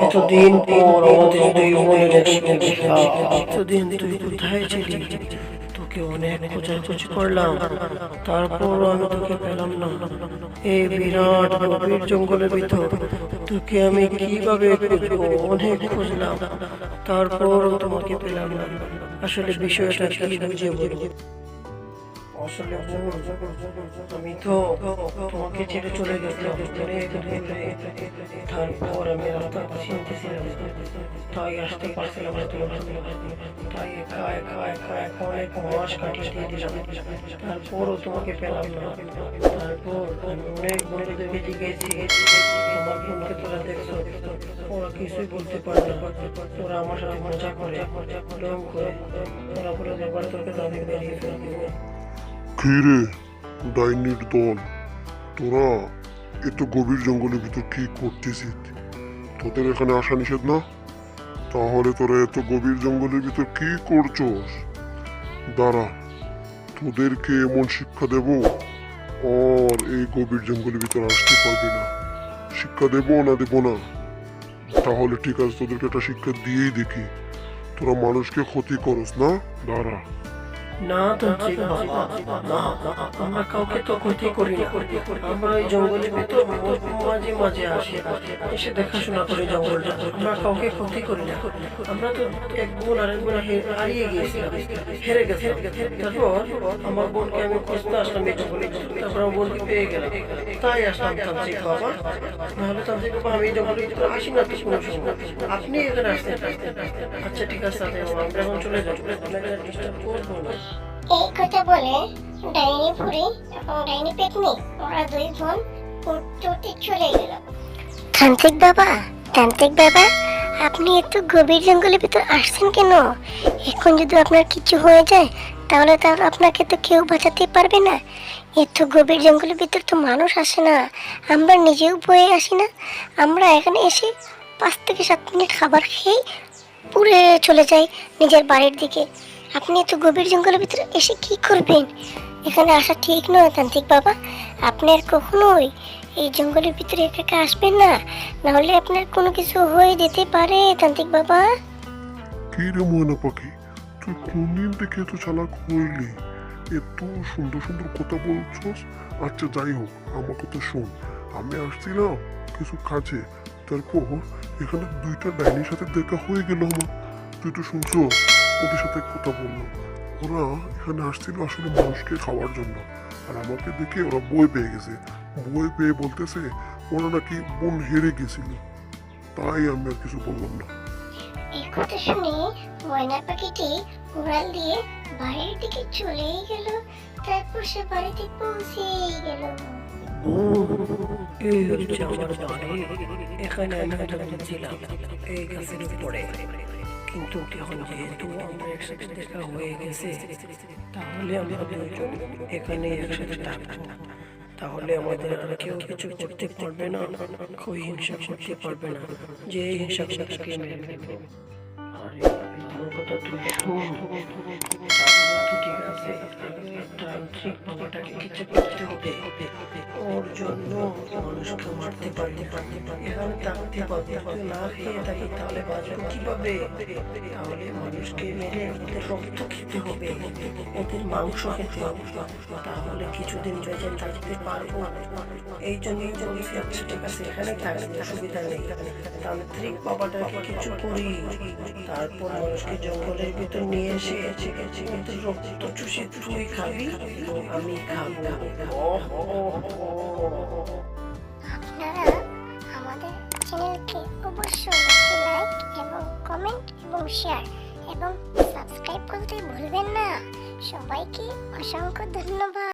এতদিন পর আমাদের দুই বোনের একসঙ্গে দেখা। এতদিন তুই কোথায় ছিলি? তোকে অনেক খোঁজাখুঁজি করলাম, তারপর আমি তোকে পেলাম না। এই বিরাট গভীর জঙ্গলের ভিতর তোকে আমি কিভাবে খুঁজবো? অনেক খুঁজলাম, তারপরও তোমাকে পেলাম না। আসলে বিষয়টা কি বুঝে বলবো? আসলে আমি তো তোমাকে ছেড়ে চলে গেছিলাম অনেক দূরে। তারপর আমি রাস্তা চিনতেছিলাম, তাই আসতে পারছিলাম না তোমার কাছে। তাই একা একা একা একা অনেক মাস কাটিয়ে দিয়ে দিলাম, তারপরও তোমাকে পেলাম না। তারপর আমি অনেক বন্ধুদেরকে জিজ্ঞেসি, আমার বোনকে তোরা দেখছো? ওরা কিছুই বলতে পারে না। ওরা আমার সাথে মজা করে, রং করে। ওরা বলে এবার তোকে দাবি বেরিয়ে ফেলবে। কিরে ডাইনির দল, তোরা এত গভীর জঙ্গলের ভিতর কি করতেছিস? তোদের এখানে আসা নিষেধ না? তাহলে তোরা এত গভীর জঙ্গলের ভিতর কি করছস? দাঁড়া, তোদেরকে এমন শিক্ষা দেব আর এই গভীর জঙ্গলের ভিতর আসতে পারবি না। শিক্ষা দেবো না দেবো না? তাহলে ঠিক আছে, তোদেরকে একটা শিক্ষা দিয়েই দেখি। তোরা মানুষকে ক্ষতি করস না? দাঁড়া। না তান্ত্রিক বাবা, না, আমরা কাউকে তো ক্ষতি করি না। আমরা এই জঙ্গলের ভিতর মাঝে মাঝে আসি, এসে দেখাশোনা করি জঙ্গলটা। আমরা কাউকে ক্ষতি করি না। আমরা তো এক বোন আরেক বোন হারিয়ে গিয়েছিলাম, হেরে গেছিলাম। তারপর আমার বোনকে আমি খুঁজতে আসলাম এই জঙ্গলে, তারপর আমার বোনকে পেয়ে গেলাম, তাই আসলাম তান্ত্রিক বাবা। নাহলে তান্ত্রিক বাবা আমি এই জঙ্গলের ভিতরে আসি না তো কোনো সময়। আপনি এখানে আসতেন। আচ্ছা ঠিক আছে, আমরা এখন চলে যাবো, আপনাকে ডিস্টার্ব করবো না। এই কথা বলে ডাইনি বুড়ি এবং ডাইনি পেতনি ওরা দুই বোন উঠতে চলে গেল। তান্ত্রিক বাবা, আপনি একটু গভীর জঙ্গলের ভিতর আসছেন কেন? এখন যদি আপনার কিছু হয়ে যায় তাহলে আপনাকে তো কেউ বাঁচাতে পারবে না। এত গভীর জঙ্গলের ভিতর তো মানুষ আসে না, আমরা নিজেও বয়ে আসি না। আমরা এখানে এসে 5 থেকে 7 মিনিট খাবার খেয়ে পুড়ে চলে যাই নিজের বাড়ির দিকে। আপনি এত গভীর জঙ্গলের ভিতরে এসে কি করবেন? এখানে আসা ঠিক নয় তান্ত্রিক বাবা। আপনি আর কখনোই এই জঙ্গলের ভিতরে একা একা আসবেন না, নাহলে আপনার কোনো কিছু হয়ে যেতে পারে তান্ত্রিক বাবা। কি রে ময়না পাখি, তুই কোন দিন থেকে এত চালাক হইলি? এত সুন্দর সুন্দর কথা বলছস। আচ্ছা যাই হোক, আমার কথা শোন। আমি আসছিলাম কিছু কাজে, তারপর এখানে 2টা ডাইনির সাথে দেখা হয়ে গেল আমার। তুই তো শুনছ, ওদের সাথে কথা বললো। ওরা এখানে আসছিল আসলে মানুষকে খাওয়ার জন্য, আর আমাকে দেখে ওরা বই পেয়ে গেছে। বই পেয়ে বলতেছে ওরা নাকি বোন হেরে গেছিল। তাই আমি আর কিছু বললাম না। এই কথা শুনে ময়না পাখিটি উড়াল দিয়ে বাড়ির দিকে চলেই গেল। তারপর সে বাড়িতে পৌঁছেই গেল। এই হচ্ছে আমার বাড়ি। এখানে আমি ছিলাম এই গাছের উপরে, কিন্তু এখন যেহেতু আমরা একসাথে দেখা হয়ে গেছে, তাহলে আমরা দুজন এখানে একসাথে থাকবো। তাহলে আমাদের আর কেউ কিছু করতে পারবে না, কেউ হিংসা করতে পারবে না, যে হিংসা করে তাকে মেরে ফেলবো। আরে আমার কথা তুই শোন, ঠিক আছে? তান্ত্রিক বাবাটাকে কিছু করতে হবে। ওর জন্য মানুষকে মারতে পারতে এখানে থাকতে পারবে। তুই না খেয়ে থাকি তাহলে বাঁচবো কিভাবে? তাহলে মানুষকে মেরে ওদের রক্ত খেতে হবে, ওদের মাংস খেতে হবে, তাহলে কিছুদিন বেঁচে থাকতে পারবো। এই জন্যই বলছি, আচ্ছা ঠিক আছে এখানে থাকতে অসুবিধা নেই। তান্ত্রিক বাবাটাকে কিছু করি, তারপর মানুষকে জঙ্গলের ভিতর নিয়ে এসে ওদের রক্ত চুষে তুই খাবি, আমি খাবো। আপনারা আমাদের চ্যানেলকে অবশ্যই লাইক এবং কমেন্ট এবং শেয়ার এবং সাবস্ক্রাইব করতে ভুলবেন না। সবাইকে অসংখ্য ধন্যবাদ।